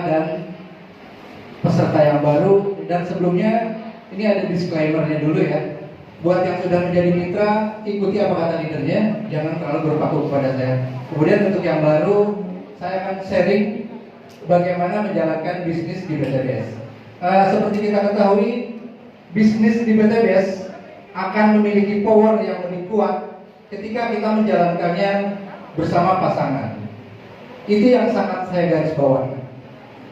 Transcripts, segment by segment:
dan peserta yang baru. Dan sebelumnya ini ada disclaimer-nya dulu ya. Buat yang sudah menjadi mitra, ikuti apa kata leadernya, jangan terlalu berpaku kepada saya. Kemudian untuk yang baru, saya akan sharing bagaimana menjalankan bisnis di PTBS. Seperti kita ketahui, bisnis di PTBS akan memiliki power yang lebih kuat ketika kita menjalankannya bersama pasangan. Itu yang sangat saya garis bawahi.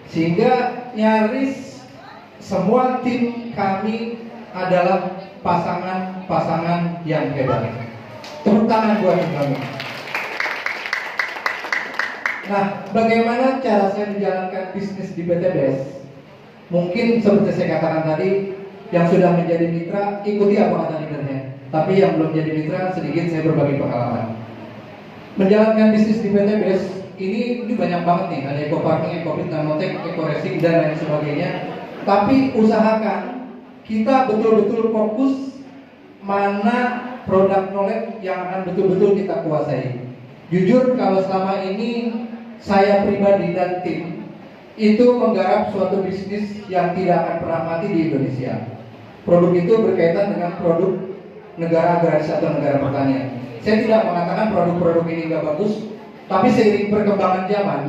Sehingga nyaris semua tim kami adalah pasangan-pasangan yang hebat. Tepuk tangan buat kami. Nah, bagaimana cara saya menjalankan bisnis di PTBS? Mungkin seperti saya katakan tadi, yang sudah menjadi mitra, ikuti apa kata leadernya. Tapi yang belum jadi mitra, sedikit saya berbagi pengalaman. Menjalankan bisnis di PTBS, ini banyak banget nih. Ada Eco Parking, Eco Pit, Nanotech, Eco Racing, dan lain sebagainya. Tapi usahakan kita betul-betul fokus mana produk knowledge yang akan betul-betul kita kuasai. Jujur kalau selama ini saya pribadi dan tim itu menggarap suatu bisnis yang tidak akan pernah mati di Indonesia. Produk itu berkaitan dengan produk negara agraris atau negara pertanian. Saya tidak mengatakan produk-produk ini nggak bagus, tapi seiring perkembangan zaman,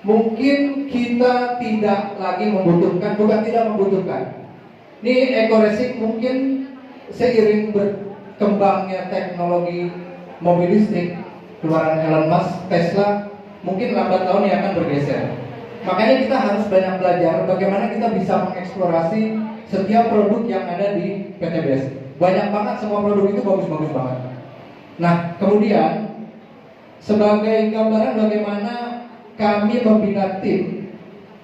mungkin kita tidak lagi membutuhkan, bukan tidak membutuhkan. Ini Eco Racing mungkin seiring berkembangnya teknologi mobil listrik, keluaran Elon Musk, Tesla, mungkin lambat laun yang akan bergeser. Makanya kita harus banyak belajar bagaimana kita bisa mengeksplorasi setiap produk yang ada di PTBS. Banyak banget, semua produk itu bagus-bagus banget. Nah, kemudian sebagai gambaran bagaimana kami membina tim,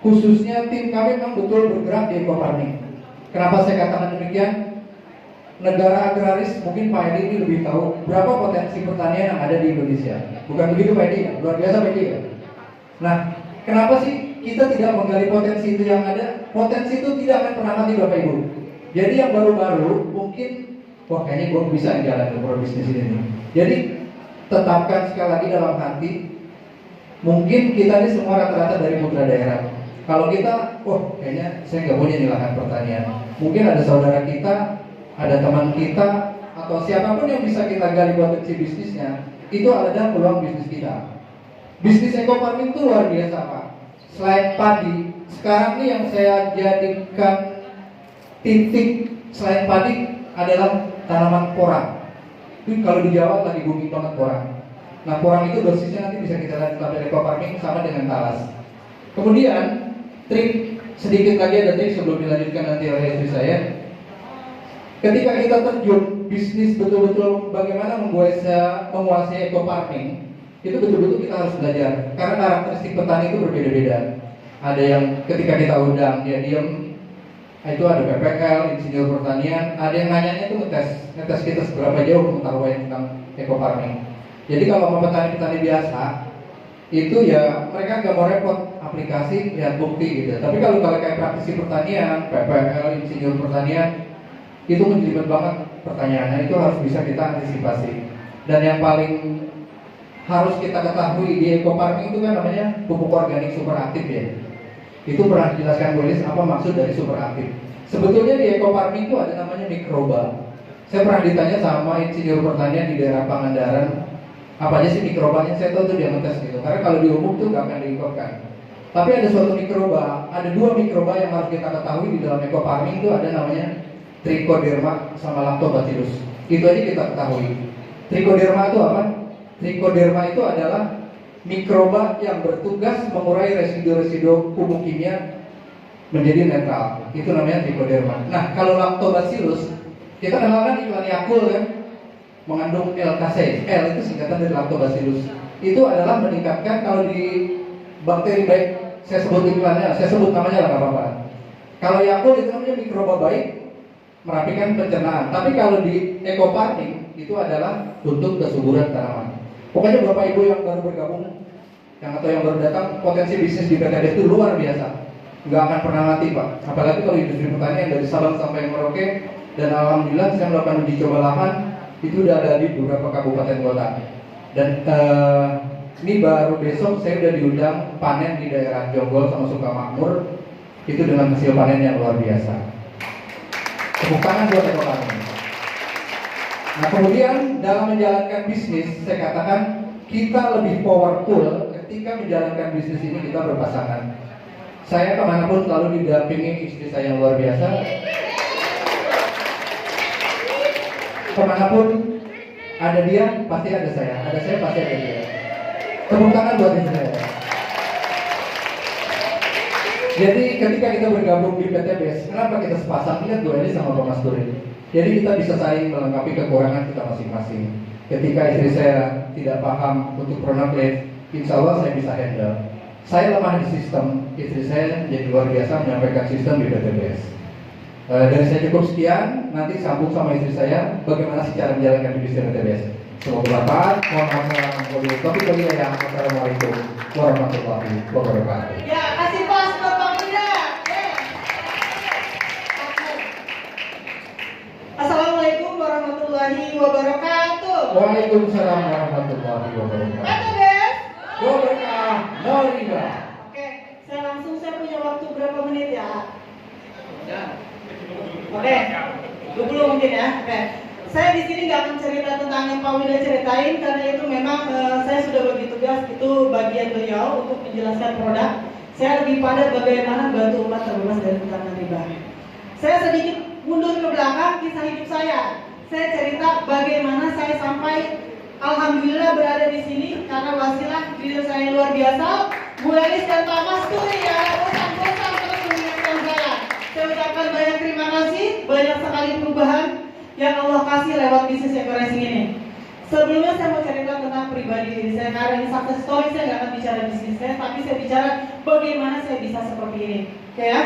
khususnya tim kami memang betul bergerak di Eco Farming. Kenapa saya katakan demikian? Negara agraris, mungkin Pak Edi ini lebih tahu berapa potensi pertanian yang ada di Indonesia. Bukan begitu Pak Edi ya? Luar biasa Pak Edi ya? Nah, kenapa sih kita tidak menggali potensi itu yang ada? Potensi itu tidak akan pernah mati Bapak Ibu. Jadi yang baru-baru mungkin, wah kayaknya gue bisa jalan ke bisnis ini. Jadi tetapkan sekali lagi dalam hati, mungkin kita ini semua rata-rata dari putra daerah. Kalau kita, wah kayaknya saya nggak punya nih lahan pertanian. Mungkin ada saudara kita, ada teman kita, atau siapapun yang bisa kita gali potensi bisnisnya, itu adalah peluang bisnis kita. Bisnis Eco Farming itu luar biasa Pak. Selain padi, sekarang ini yang saya jadikan titik selain padi adalah tanaman porang. Itu kalau di Jawa lagi booming banget porang. Nah porang itu dosisnya nanti bisa kita lihat pada Eco Farming sama dengan talas. Kemudian trik sedikit lagi, ada trik sebelum dilanjutkan nanti oleh istri saya. Ketika kita terjun bisnis betul-betul bagaimana menguasai Eco Farming, itu betul-betul kita harus belajar. Karena karakteristik petani itu berbeda-beda. Ada yang ketika kita undang dia diem, itu ada PPL, insinyur pertanian. Ada yang nanyanya itu ngetes kita seberapa jauh pengetahuan tentang Eco Farming. Jadi kalau mau petani-petani biasa, itu ya mereka nggak mau repot aplikasi lihat bukti gitu. Tapi kalau kayak praktisi pertanian, PPL, insinyur pertanian, itu menjelimet banget pertanyaannya. Itu harus bisa kita antisipasi. Dan yang paling harus kita ketahui di Eco Farming itu kan namanya pupuk organik super aktif ya. Itu pernah dijelaskan Bolis apa maksud dari super aktif. Sebetulnya di Eco Farming itu ada namanya mikroba. Saya pernah ditanya sama insinyur pertanian di daerah Pangandaran, apa aja sih mikrobanya? Saya tahu tuh dia ngetes gitu. Karena kalau di umum tuh nggak akan diikutkan. Tapi ada suatu mikroba, ada dua mikroba yang harus kita ketahui di dalam Eco Farming itu ada namanya Trichoderma sama Lactobacillus. Itu aja kita ketahui. Trichoderma itu apa? Trichoderma itu adalah mikroba yang bertugas mengurai residu-residu pupuk kimia menjadi netral. Itu namanya Trichoderma. Nah, kalau Lactobacillus, kita kenal kan iklan Yakult kan, mengandung LKC. L itu singkatan dari Lactobacillus. Itu adalah meningkatkan, kalau di bakteri baik, saya sebut iklannya, saya sebut namanya lah nggak apa-apa. Kalau Yakult itu namanya mikroba baik, merapikan pencernaan. Tapi kalau di Eco Farming itu adalah untuk kesuburan tanaman. Pokoknya Bapak Ibu yang baru bergabung, atau yang baru datang, potensi bisnis di PTBS itu luar biasa. Nggak akan pernah mati Pak. Apalagi kalau industri pertanian dari Sabang sampai Merauke. Dan alhamdulillah saya melakukan uji coba lahan, itu udah ada di beberapa kabupaten kota. Dan Ini baru besok saya udah diundang panen di daerah Jonggol sama Sukamakmur, itu dengan hasil panen yang luar biasa. Tepuk tangan buat Eko kami. Nah kemudian dalam menjalankan bisnis, saya katakan kita lebih powerful ketika menjalankan bisnis ini kita berpasangan. Saya kemanapun selalu didampingi istri saya yang luar biasa. Kemanapun ada dia, pasti ada saya. Ada saya, pasti ada dia. Tepuk tangan buat istri saya. Jadi ketika kita bergabung di PT BES, kenapa kita sepasang? Lihat Bu Eli sama Pak Mas Duri. Jadi kita bisa saling melengkapi kekurangan kita masing-masing. Ketika istri saya tidak paham untuk produk lift, insya Allah saya bisa handle. Saya lemah di sistem, istri saya jadi luar biasa menyampaikan sistem di PT BES. Dari saya cukup sekian, nanti sambung sama istri saya bagaimana sih cara menjalankan bisnis PT BES. Semoga bermanfaat. Mohon maaf kalau topik bagi saya. Assalamualaikum warahmatullahi wabarakatuh. Ya, kasih pas Bapak Muda. Assalamualaikum warahmatullahi wabarakatuh. Waalaikumsalam warahmatullahi wabarakatuh. Kata Bes. Berkah, Noriba. Oke, saya punya waktu berapa menit ya? Oke, 20 mungkin ya. Oke. Saya di sini nggak akan cerita tentang yang Pak Wida ceritain karena itu memang saya sudah bagi tugas itu bagian beliau untuk menjelaskan produk. Saya lebih pada bagaimana bantu umat terbebas dari hutang dan riba. Saya sedikit mundur ke belakang kisah hidup saya. Saya cerita bagaimana saya sampai alhamdulillah berada di sini karena wasilah diri saya luar biasa. Bu Elis dan Pak Mas Turi ya, bosan-bosan terus mengingatkan saya. Saya ucapkan banyak terima kasih, banyak sekali perubahan yang Allah kasih lewat bisnis Eco-Racing ini. Sebelumnya saya mau cerita tentang pribadi diri saya karena ini success story. Saya nggak akan bicara bisnis saya, tapi saya bicara bagaimana saya bisa seperti ini. Oke ya.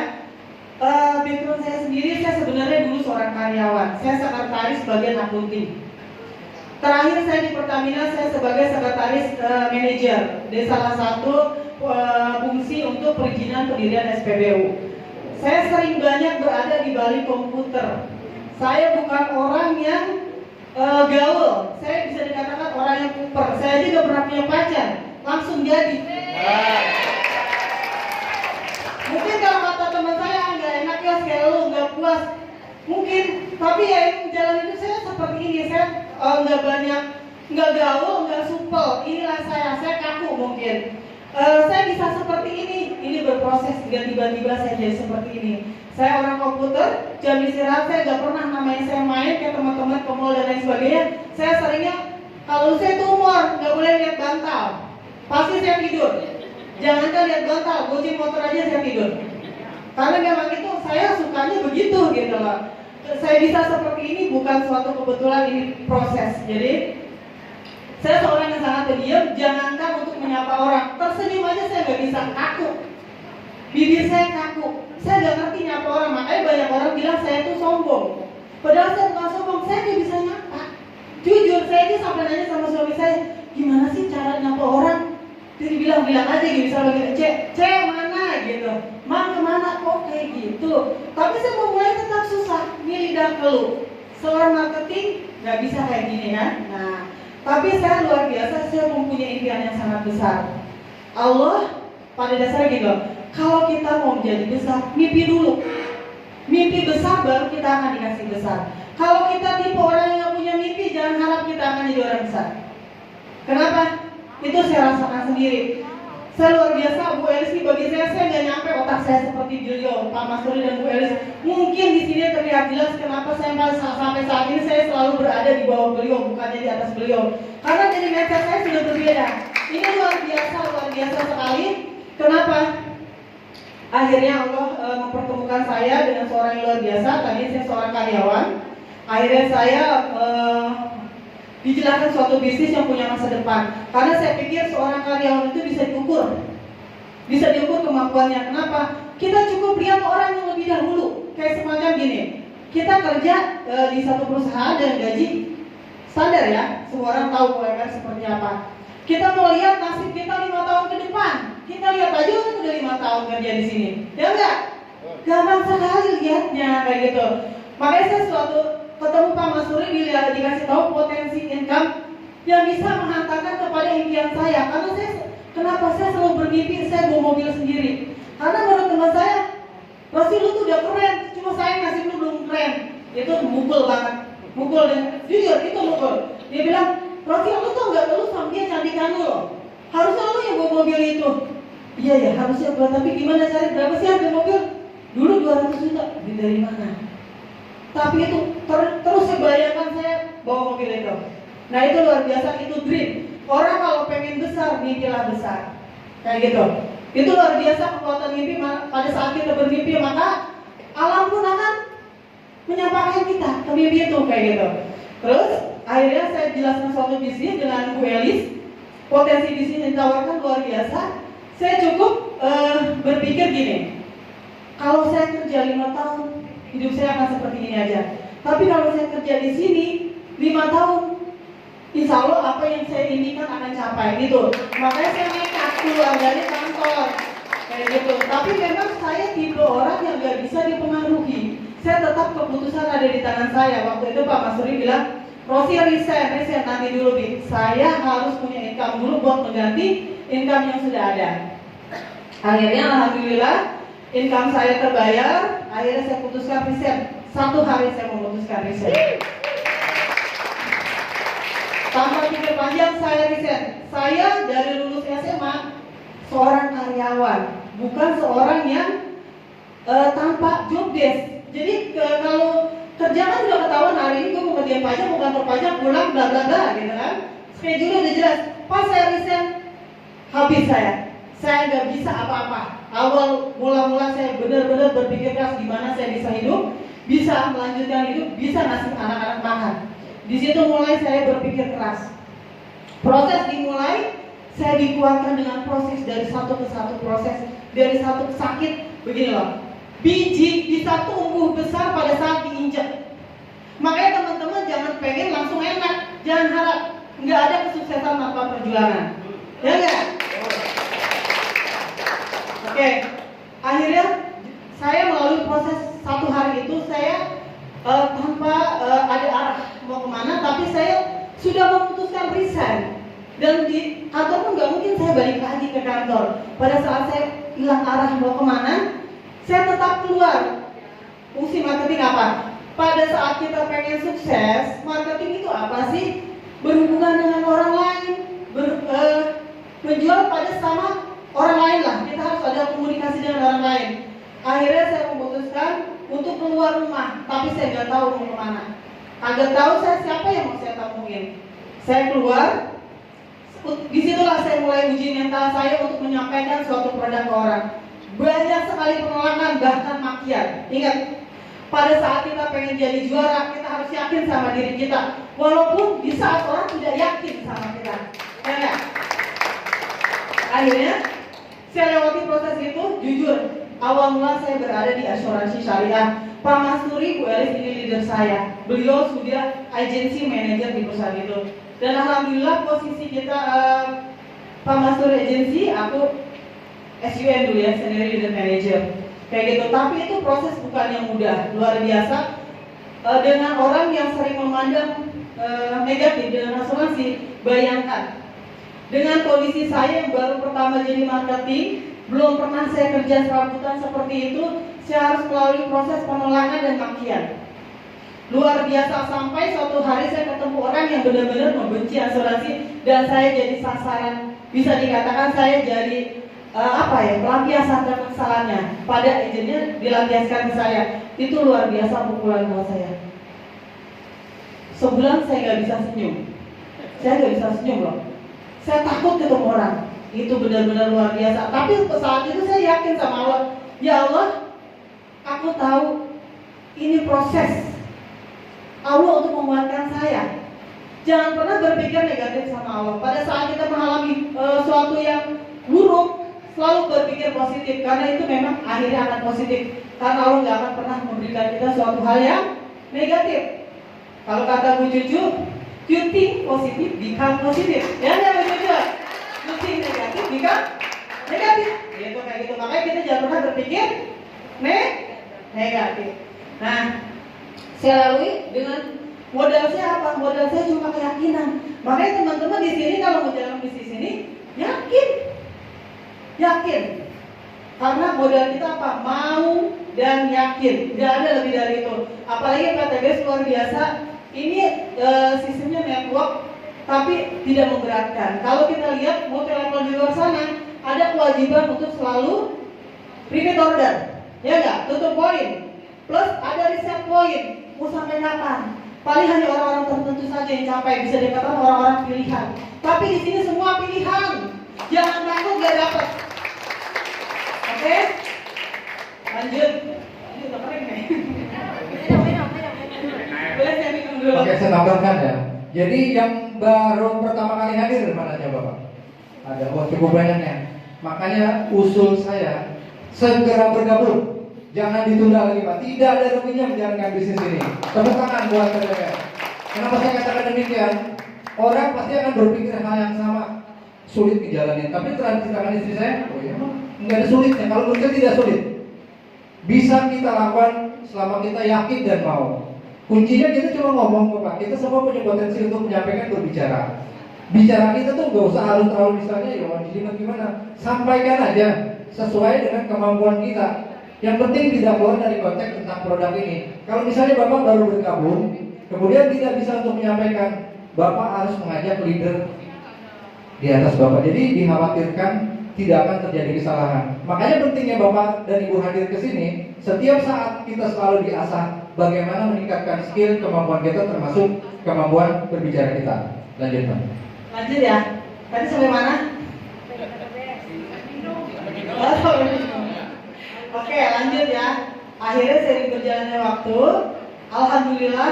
Background saya sendiri, saya sebenarnya dulu seorang karyawan. Saya sekretaris bagian akunting. Terakhir saya di Pertamina, saya sebagai sekretaris manajer di salah satu fungsi untuk perizinan pendirian SPBU. Saya sering banyak berada di balik komputer. Saya bukan orang yang gaul. Saya bisa dikatakan orang yang kuper. Saya juga pernah punya pacar, langsung jadi. Mungkin kalau kata teman saya nggak enak ya, kayak lu nggak puas. Mungkin, tapi ya jalan hidup saya seperti ini. Saya nggak banyak, nggak gaul, nggak supel. Inilah saya kaku mungkin. Saya bisa seperti ini berproses hingga tiba-tiba saya jadi seperti ini. Saya orang komputer, jam istirahat saya nggak pernah namanya saya main kayak teman-teman ke mall dan lain sebagainya. Saya seringnya kalau saya tuh umur nggak boleh lihat bantal, pasti saya tidur. Jangankan lihat bantal, kunci motor aja saya tidur. Karena memang itu saya sukanya begitu gitu loh. Saya bisa seperti ini bukan suatu kebetulan, ini proses. Jadi saya seorang yang sangat pendiam, jangankan untuk menyapa orang, tersenyum aja saya nggak bisa, kaku. Bibir saya kaku, saya nggak ngerti nyapa orang. Makanya banyak orang bilang saya tuh sombong. Padahal saya bukan sombong, saya nggak bisa nyapa. Jujur, saya aja sampai nanya sama suami saya, gimana sih cara nyapa orang? Jadi bilang aja gitu, bisa lagi cek mana gitu, mang kemana kok kayak gitu. Tapi saya mau mulai tetap susah, ini lidah keluh. Seorang marketing nggak bisa kayak gini kan? Nah, tapi saya luar biasa, saya mempunyai impian yang sangat besar. Allah pada dasarnya gitu, kalau kita mau menjadi besar, mimpi dulu. Mimpi besar baru kita akan dikasih besar. Kalau kita tipe orang yang punya mimpi, jangan harap kita akan jadi orang besar. Kenapa? Itu saya rasakan sendiri. Saya luar biasa, Bu Elis bagi saya nggak nyampe otak saya seperti beliau, Pak Mas Turi dan Bu Elis. Mungkin di sini terlihat jelas kenapa saya sampai saat ini saya selalu berada di bawah beliau, bukannya di atas beliau. Karena dari mindset saya sudah berbeda. Ini luar biasa sekali. Kenapa? Akhirnya Allah mempertemukan saya dengan seorang yang luar biasa. Tadi saya seorang karyawan. Akhirnya saya dijelaskan suatu bisnis yang punya masa depan. Karena saya pikir seorang karyawan itu bisa diukur kemampuannya. Kenapa? Kita cukup lihat orang yang lebih dahulu. Kayak semacam gini, kita kerja di satu perusahaan dengan gaji standar ya. Semua orang tahu UMR seperti apa. Kita mau lihat nasib kita 5 tahun ke depan. Kita lihat aja kan udah 5 tahun kerja di sini, ya enggak? Gampang sekali lihatnya kayak gitu. Makanya saya ketemu Pak Mas Turi, dikasih tahu potensi income yang bisa menghantarkan kepada impian saya. Karena kenapa saya selalu bermimpi saya bawa mobil sendiri? Karena menurut teman saya, pasti lu tuh udah keren, cuma saya ngasih lu belum keren. Itu mukul banget, mukul dan jujur itu mukul. Dia bilang, Rosi, lu tuh nggak, lu sama dia cantikan lu loh. Harusnya lu yang bawa mobil itu. Iya ya, harusnya gua, tapi gimana cari, berapa sih harga mobil? Dulu 200 juta, dari mana? Tapi itu terus saya bayangkan saya bawa mobil itu. Nah itu luar biasa, itu dream. Orang kalau pengen besar, mimpilah besar. Kayak gitu. Itu luar biasa kekuatan mimpi. Pada saat kita bermimpi, maka alam pun akan menyampaikan kita ke mimpi itu, kayak gitu. Terus akhirnya saya jelaskan suatu bisnis dengan Bu Elis. Potensi bisnis yang ditawarkan luar biasa. Saya cukup berpikir gini, kalau saya kerja 5 tahun, hidup saya akan seperti ini aja. Tapi kalau saya kerja di sini 5 tahun, insya Allah apa yang saya impikan akan capai gitu. Makanya saya nekat keluar dari kantor kayak gitu. Tapi memang saya tipe orang yang gak bisa dipengaruhi. Saya tetap keputusan ada di tangan saya. Waktu itu Pak Masuri bilang, Rosi resign nanti dulu Bi. Saya harus punya income dulu buat mengganti income yang sudah ada. Akhirnya alhamdulillah income saya terbayar. Akhirnya saya putuskan resign. 1 hari saya memutuskan resign. Tanpa pikir panjang saya resign. Saya dari lulus SMA seorang karyawan, bukan seorang yang tanpa job desk. Jadi kalau kerja kan udah ketahuan, hari ini gue mau kerjain pajak, mau kantor pajak, pulang bla bla bla gitu kan. Schedule udah jelas. Pas saya resign, habis saya nggak bisa apa-apa. Awal mula saya benar-benar berpikir keras gimana saya bisa hidup, bisa melanjutkan hidup, bisa ngasih anak-anak makan. Di situ mulai saya berpikir keras. Proses dimulai, saya dikuatkan dengan proses dari satu ke satu proses, dari satu ke sakit. Begini loh, biji bisa tumbuh besar pada saat diinjak. Makanya teman-teman jangan pengen langsung enak, jangan harap. Nggak ada kesuksesan tanpa perjuangan. Ya nggak? Oke, akhirnya saya melalui proses 1 hari itu saya tanpa ada arah mau kemana, tapi saya sudah memutuskan resign. Dan di kantor pun nggak mungkin saya balik lagi ke kantor. Pada saat saya hilang arah mau kemana, saya tetap keluar. Fungsi marketing apa? Pada saat kita pengen sukses, marketing itu apa sih? Berhubungan dengan orang lain, menjual pada sama orang lain lah. Kita harus ada komunikasi dengan orang lain. Akhirnya saya memutuskan untuk keluar rumah, tapi saya nggak tahu mau kemana. Agak tahu saya siapa yang mau saya temuin. Saya keluar, disitulah saya mulai uji mental saya untuk menyampaikan suatu produk ke orang. Banyak sekali penolakan, bahkan makian. Ingat, pada saat kita pengen jadi juara, kita harus yakin sama diri kita. Walaupun di saat orang tidak yakin sama kita. Ya, akhirnya saya lewati proses itu, jujur. Awal mula saya berada di asuransi syariah. Pak Masuri, Bu Elis ini leader saya. Beliau sudah agency manager di perusahaan itu. Dan alhamdulillah posisi kita Pak Masuri agency, aku SUM dulu ya, senior leader manager. Kayak gitu. Tapi itu proses bukan yang mudah, luar biasa. Dengan orang yang sering memandang negatif dengan asuransi, bayangkan. Dengan kondisi saya yang baru pertama jadi marketing, belum pernah saya kerja serabutan seperti itu, saya harus melalui proses penolakan dan makian. Luar biasa, sampai suatu hari saya ketemu orang yang benar-benar membenci asuransi dan saya jadi sasaran. Bisa dikatakan saya jadi pelampiasan kesalahannya. Pada agennya dilampiaskan ke saya. Itu luar biasa pukulan buat saya. Sebulan saya nggak bisa senyum. Saya nggak bisa senyum loh. Saya takut ketemu orang. Itu benar-benar luar biasa. Tapi saat itu saya yakin sama Allah. Ya Allah, aku tahu ini proses Allah untuk menguatkan saya. Jangan pernah berpikir negatif sama Allah. Pada saat kita mengalami suatu yang buruk, selalu berpikir positif. Karena itu memang akhirnya akan positif. Karena Allah nggak akan pernah memberikan kita suatu hal yang negatif. Kalau kata Bu Cucu, you think positif, become positif. Ya nggak Bu Cucu? You think negatif, become negatif. Gitu kayak gitu. Makanya kita jangan pernah berpikir negatif. Nah, saya lalui dengan Modal saya apa? Modal saya cuma keyakinan. Makanya teman-teman di sini kalau mau jalan bisnis ini, yakin. Karena modal kita apa? Mau dan yakin. Tidak ada lebih dari itu. Apalagi PTBS luar biasa. Ini sistemnya network, tapi tidak memberatkan. Kalau kita lihat multi level di luar sana, ada kewajiban untuk selalu repeat order, ya nggak? Tutup poin, plus ada reset poin. Mau sampai kapan? Paling hanya orang-orang tertentu saja yang capai, bisa dikatakan orang-orang pilihan. Tapi di sini semua pilihan. Jangan takut nggak dapat. Oke? Lanjut. Ini udah kering nih. Boleh saya minum dulu. Oke, saya tambahkan ya. Jadi yang baru pertama kali hadir mana aja Bapak? Ada, cukup banyaknya. Makanya usul saya segera bergabung. Jangan ditunda lagi Pak. Tidak ada ruginya menjalankan bisnis ini. Tepuk tangan buat PTBS. Kenapa saya katakan demikian? Orang pasti akan berpikir hal yang sama. Sulit dijalanin. Tapi setelah diceritakan istri saya, oh ya, nggak ada sulitnya. Kalau menurut saya tidak sulit. Bisa kita lakukan selama kita yakin dan mau. Kuncinya kita cuma ngomong kok Pak. Kita semua punya potensi untuk menyampaikan berbicara. Bicara kita tuh nggak usah harus terlalu misalnya ya gimana. Sampaikan aja sesuai dengan kemampuan kita. Yang penting tidak keluar dari konteks tentang produk ini. Kalau misalnya Bapak baru bergabung, kemudian tidak bisa untuk menyampaikan, Bapak harus mengajak leader di atas Bapak. Jadi dikhawatirkan tidak akan terjadi kesalahan. Makanya pentingnya Bapak dan Ibu hadir ke sini. Setiap saat kita selalu diasah bagaimana meningkatkan skill kemampuan kita, termasuk kemampuan berbicara kita. Lanjut Pak. Lanjut ya. Tadi sampai mana? Oke, lanjut ya. Akhirnya sering berjalannya waktu, alhamdulillah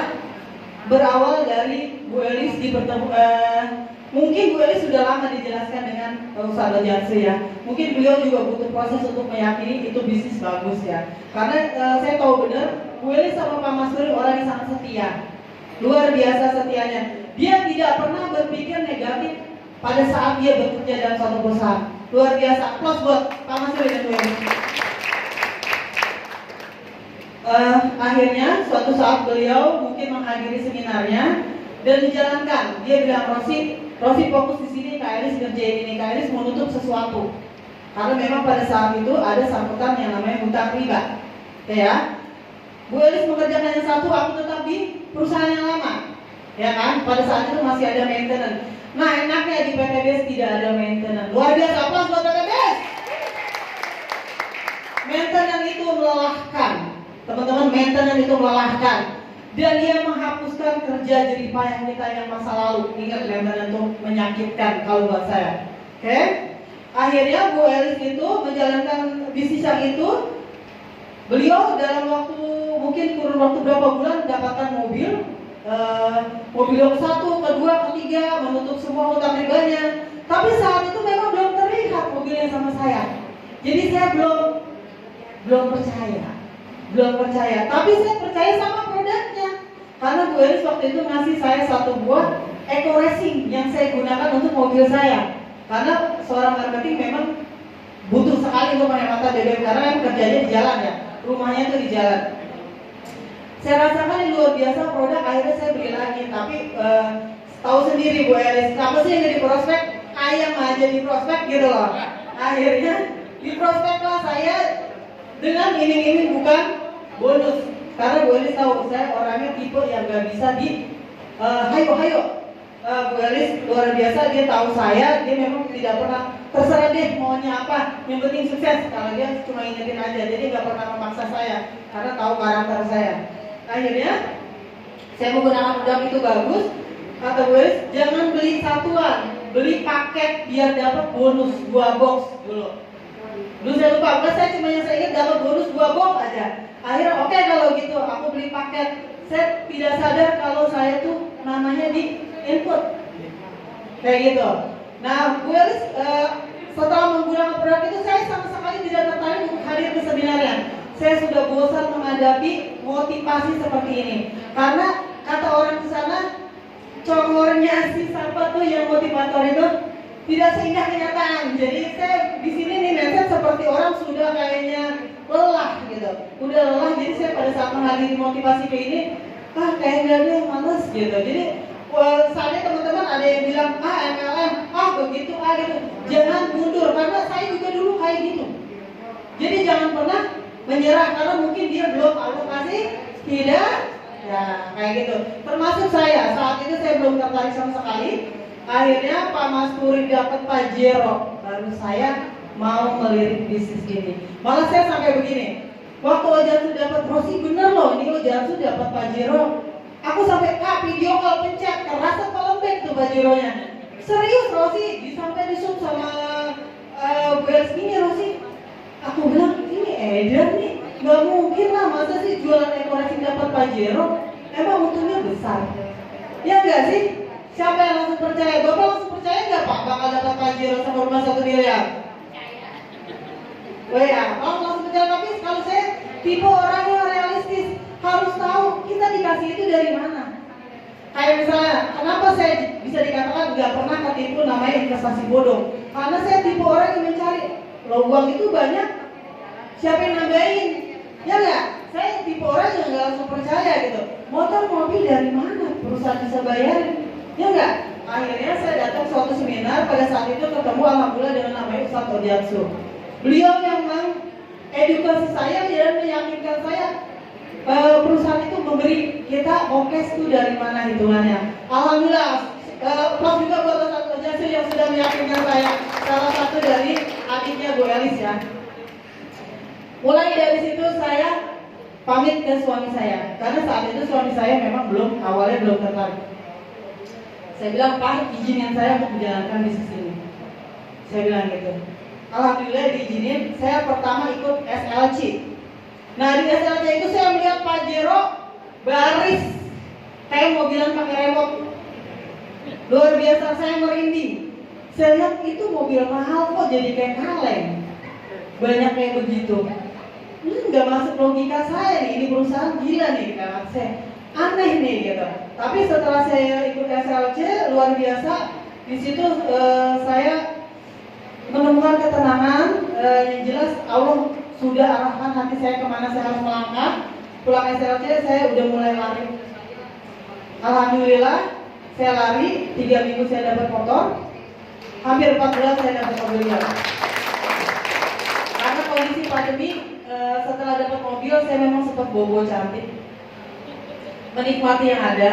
berawal dari Bu Elis mungkin Bu Elis sudah lama dijelaskan dengan Ustaz Jansi ya. Mungkin beliau juga butuh proses untuk meyakini itu bisnis bagus ya. Karena saya tahu benar Bu Elis sama Pak Mas Nuri orang yang sangat setia. Luar biasa setianya. Dia tidak pernah berpikir negatif pada saat dia bekerja dalam suatu perusahaan. Luar biasa. Plus buat Pak Mas Nuri dan Bu Elis. Akhirnya suatu saat beliau mungkin menghadiri seminarnya dan dijalankan. Dia bilang Rosi fokus di sini, Kak Elis ngerjain ini, Kak Elis menutup sesuatu. Karena memang pada saat itu ada sambutan yang namanya hutang riba, ya. Bu Elis mengerjakan yang satu, aku tetap di perusahaan yang lama, ya kan? Pada saat itu masih ada maintenance. Nah enaknya di PTBS tidak ada maintenance. Luar biasa, aplaus buat PTBS. Maintenance itu melelahkan. Teman-teman, maintenance itu melelahkan dan dia menghapuskan kerja jerih payah kita yang masa lalu. Ingat, maintenance itu menyakitkan kalau buat saya. Oke? Akhirnya Bu Elis itu menjalankan bisnis yang itu. Beliau dalam waktu mungkin kurun waktu berapa bulan mendapatkan mobil yang satu, kedua, ketiga, menutup semua hutang ribanya. Tapi saat itu memang belum terlihat mobilnya sama saya. Jadi saya belum percaya, tapi saya percaya sama produknya. Karena Bu Elis waktu itu ngasih saya satu buah Eco Racing yang saya gunakan untuk mobil saya. Karena seorang marketing memang butuh sekali untuk menghemat BBM karena yang kerjanya di jalan ya, rumahnya itu di jalan. Saya rasakan yang luar biasa produk, akhirnya saya beli lagi. Tapi tahu sendiri Bu Elis, apa sih yang jadi prospek? Ayam aja di prospek gitu loh. Akhirnya di prospek lah saya dengan iming-iming bukan bonus. Karena Bu Elis tahu saya orangnya tipe yang gak bisa di hayo. Bu Elis luar biasa, dia tahu saya, dia memang tidak pernah terserah deh maunya apa, yang penting sukses. Kalau dia cuma ingetin aja, jadi gak pernah memaksa saya karena tahu karakter saya. Akhirnya saya menggunakan produk itu bagus. Kata Bu Elis, jangan beli satuan, beli paket biar dapat bonus 2 box dulu. Dulu saya lupa, saya cuma yang saya ingat dapat bonus 2 box aja. Akhirnya oke, kalau gitu aku beli paket. Saya tidak sadar kalau saya tuh namanya di input kayak gitu. Nah, Bu Elis setelah menggunakan produk itu saya sama sekali tidak tertarik untuk hadir ke seminarnya. Saya sudah bosan menghadapi motivasi seperti ini. Karena kata orang di sana, congornya si siapa tuh yang motivator itu tidak seindah kenyataan. Jadi saya di sini nih mindset seperti orang sudah kayaknya lelah gitu. Udah lelah, jadi saya pada saat menghadiri motivasi kayak ini kayak nggak ada yang males gitu. Jadi saya teman-teman ada yang bilang MLM, begitu gitu. Jangan mundur karena saya juga dulu kayak gitu. Jadi jangan pernah menyerah karena mungkin dia belum alokasi tidak, ya kayak gitu. Termasuk saya saat itu saya belum tertarik sama sekali. Akhirnya Pak Mas Puri dapat Pajero, baru saya mau melirik bisnis ini. Malah saya sampai begini. Waktu Ojansu dapat Rosi, bener loh ini Ojansu dapat Pajero. Aku sampai video call pencet, kerasa lembek tuh Pajeronya. Serius Rosi, sampai disub sama Bu Els ini Rosi. Aku bilang ini edan nih, nggak mungkin lah masa sih jualan ekoreksi dapat Pajero. Emang untungnya besar, ya nggak sih? Siapa yang langsung percaya? Bapak langsung percaya nggak Pak bakal dapat Pajero sama rumah 1 miliar? Oh ya, kalau langsung percaya. Tapi kalau saya tipe orang yang realistis, harus tahu kita dikasih itu dari mana. Kayak misalnya, kenapa saya bisa dikatakan nggak pernah ketipu namanya investasi bodong? Karena saya tipe orang yang mencari uang itu banyak, siapa yang nambahin? Ya nggak? Saya tipe orang yang nggak langsung percaya gitu. Motor mobil dari mana? Perusahaan bisa bayarin? Ya nggak? Akhirnya saya datang suatu seminar, pada saat itu ketemu alhamdulillah dengan namanya Ustadz Ojansu. Beliau yang mengedukasi saya dan meyakinkan saya perusahaan itu memberi kita OKES itu dari mana hitungannya. Alhamdulillah, Prof juga buat Ustadz Ojansu yang sudah meyakinkan saya. Salah satu dari adiknya Bu Elis ya. Mulai dari situ saya pamit ke suami saya, karena saat itu suami saya memang awalnya belum tertarik. Saya bilang, Pak, izinin saya untuk menjalankan bisnis ini. Saya bilang gitu. Alhamdulillah diizinin. Saya pertama ikut SLC. Nah di SLC itu saya melihat Pajero baris kayak mobilan pakai remote. Luar biasa, saya merinding. Saya lihat itu mobil mahal kok jadi kayak kaleng. Banyak kayak begitu. Nggak masuk logika saya nih. Ini perusahaan gila nih kan saya. Aneh nih gitu. Tapi setelah saya ikut SLC luar biasa. Di situ saya menemukan ketenangan. Yang jelas Allah sudah arahkan hati saya kemana saya harus melangkah. Pulang SLC saya udah mulai lari. Alhamdulillah saya lari 3 minggu saya dapat motor. Hampir 4 bulan saya dapat mobil baru. Karena kondisi pandemi, setelah dapat mobil saya memang sempat bobo cantik. Menikmati yang ada.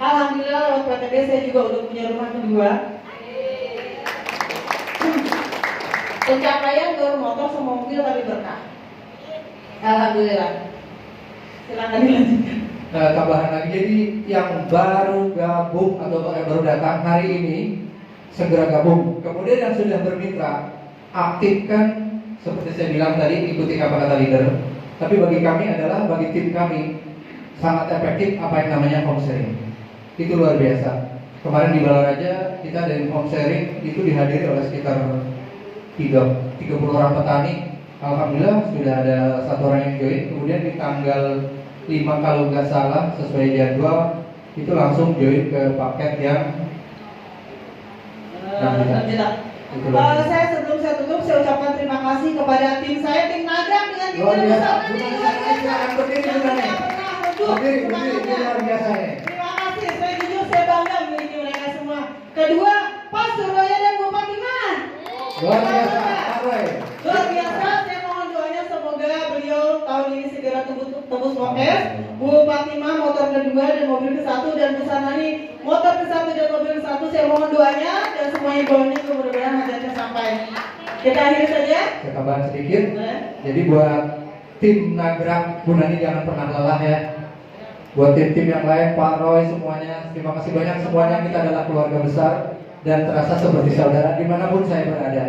Alhamdulillah lewat PTB saya juga udah punya rumah kedua. Pencapaian baru motor sama mobil tapi berkah. Alhamdulillah. Silakan dilanjutkan. Nah, tambahan lagi, jadi yang baru gabung atau yang baru datang hari ini segera gabung. Kemudian yang sudah bermitra, aktifkan seperti saya bilang tadi, ikuti kata-kata leader. Tapi bagi kami adalah, bagi tim kami sangat efektif apa yang namanya home sharing. Itu luar biasa. Kemarin di Balaraja kita dari home sharing itu dihadiri oleh sekitar 30 orang petani. Alhamdulillah sudah ada 1 orang yang join. Kemudian di tanggal 5 kalau nggak salah sesuai jadwal itu langsung join ke paket yang saya sebelum saya tutup saya ucapkan terima kasih kepada tim saya, tim Nagrang dengan tim yang besar ini luar biasa. Berdiri, luar biasa ya. Terima kasih, saya jujur saya bangga memiliki mereka semua. Kedua, Pak Suraya dan Bu Fatima. Luar biasa, Pak Roy. Luar biasa, saya mohon doanya semoga beliau tahun ini segera tembus OKES. Bu Fatima motor kedua dan mobil ke-1, dan Bu Sanani motor ke-1 dan mobil ke-1. Saya mohon doanya dan semuanya bawahnya mudah-mudahan hajatnya sampai. Kita akhiri saja. Saya tambahan sedikit. Jadi buat tim Nagrang, Bu Nani jangan pernah lelah ya. Buat tim-tim yang lain, Pak Roy semuanya, terima kasih banyak semuanya. Kita adalah keluarga besar dan terasa seperti saudara dimanapun saya berada.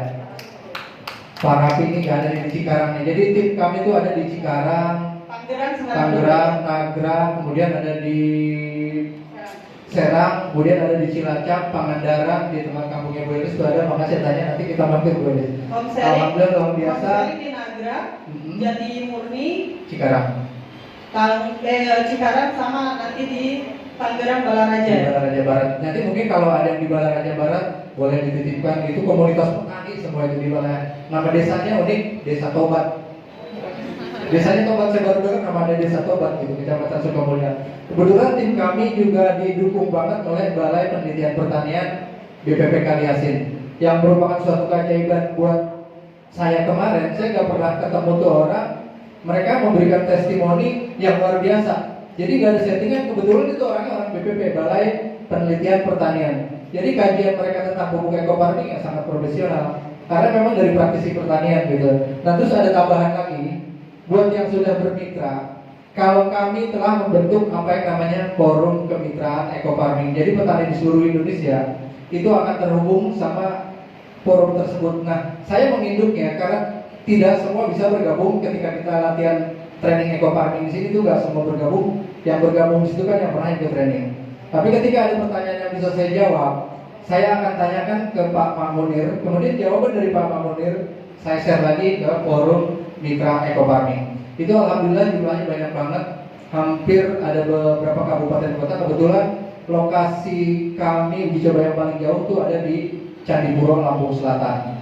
Pak Rafi ini gak ada di Cikarang nih. Jadi tim kami itu ada di Cikarang, Tangerang, Nagrang, kemudian ada di Serang, kemudian ada di Cilacap, Pangandaran, di tempat kampungnya Bu Elis itu ada. Maka saya tanya nanti kita mampir Bu Elis. Alhamdulillah luar biasa. Di Nagrang, Jati Murni, Cikarang. Cikarang sama nanti di Tangerang Balaraja. Di Balaraja Barat. Nanti mungkin kalau ada yang di Balaraja Barat boleh dititipkan, itu komunitas petani semua itu di Balaraja. Nama desanya unik, Desa Tobat. Desanya Tobat, saya baru dengar nama ada Desa Tobat gitu, Kecamatan Sukamulya. Kebetulan tim kami juga didukung banget oleh Balai Penelitian Pertanian BPP Kaliasin, yang merupakan suatu keajaiban buat saya kemarin. Saya nggak pernah ketemu tuh orang, mereka memberikan testimoni yang luar biasa. Jadi nggak ada settingan, kebetulan itu orangnya orang BPP, Balai Penelitian Pertanian. Jadi kajian mereka tentang pupuk ekofarming yang sangat profesional, karena memang dari praktisi pertanian gitu. Nah terus ada tambahan lagi, buat yang sudah bermitra, kalau kami telah membentuk apa yang namanya forum kemitraan ekofarming. Jadi petani di seluruh Indonesia itu akan terhubung sama forum tersebut. Nah, saya menginduknya karena tidak semua bisa bergabung ketika kita latihan training ekofarming di sini tuh nggak semua bergabung. Yang bergabung di situ kan yang pernah ikut training. Tapi ketika ada pertanyaan yang bisa saya jawab, saya akan tanyakan ke Pak Munir. Kemudian jawaban dari Pak Munir saya share lagi ke forum mitra ekofarming. Itu alhamdulillah jumlahnya banyak banget. Hampir ada beberapa kabupaten kota. Kebetulan lokasi kami uji coba yang paling jauh tuh ada di Candipuro, Lampung Selatan.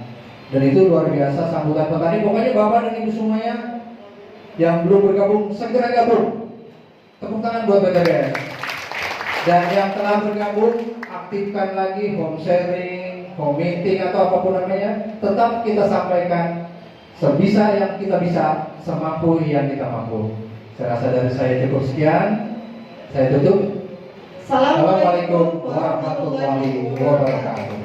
Dan itu luar biasa sambutan petani. Pokoknya Bapak dan Ibu semuanya yang belum bergabung segera gabung. Tepuk tangan buat BTBS. Dan yang telah bergabung, aktifkan lagi home sharing, home meeting atau apapun namanya. Tetap kita sampaikan sebisa yang kita bisa, semampu yang kita mampu. Saya rasa dari saya cukup sekian. Saya tutup. Assalamualaikum Assalamualaikum warahmatullahi wabarakatuh.